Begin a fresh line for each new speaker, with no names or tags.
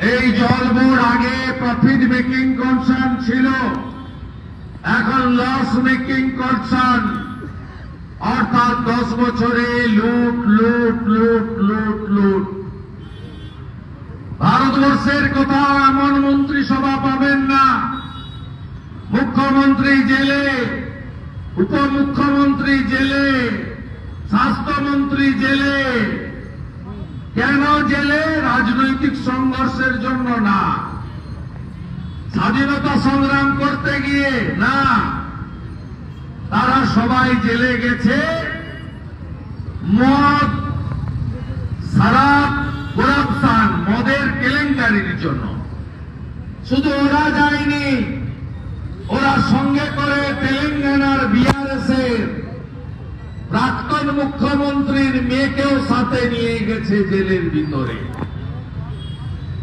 এই জল বোর্ড আগে প্রফিট মেকিং কনসার্ন ছিল, এখন লস মেকিং কনসার্ন। অর্থাৎ 10 বছরে লুট লুট লুট লুট লুট। ভারতবর্ষের কোথাও এমন মন্ত্রিসভা পাবেন না, মুখ্যমন্ত্রী জেলে, উপমুখ্যমন্ত্রী জেলে, স্বাস্থ্যমন্ত্রী জেলে। কেন জেলে? রাজনৈতিক সংঘর্ষের জন্য না, স্বাধীনতা সংগ্রাম করতে গিয়ে না, তারা সবাই জেলে গেছে মদ, শরাব, করাপশন, মদের কেলেঙ্কারির জন্য। শুধু ওরা যায়নি, ওরা সঙ্গে করে তেলেঙ্গানার বিআরএসের প্রাক্তন মুখ্যমন্ত্রীর মেয়েকেও সাথে নিয়ে গেছে জেলের ভিতরে।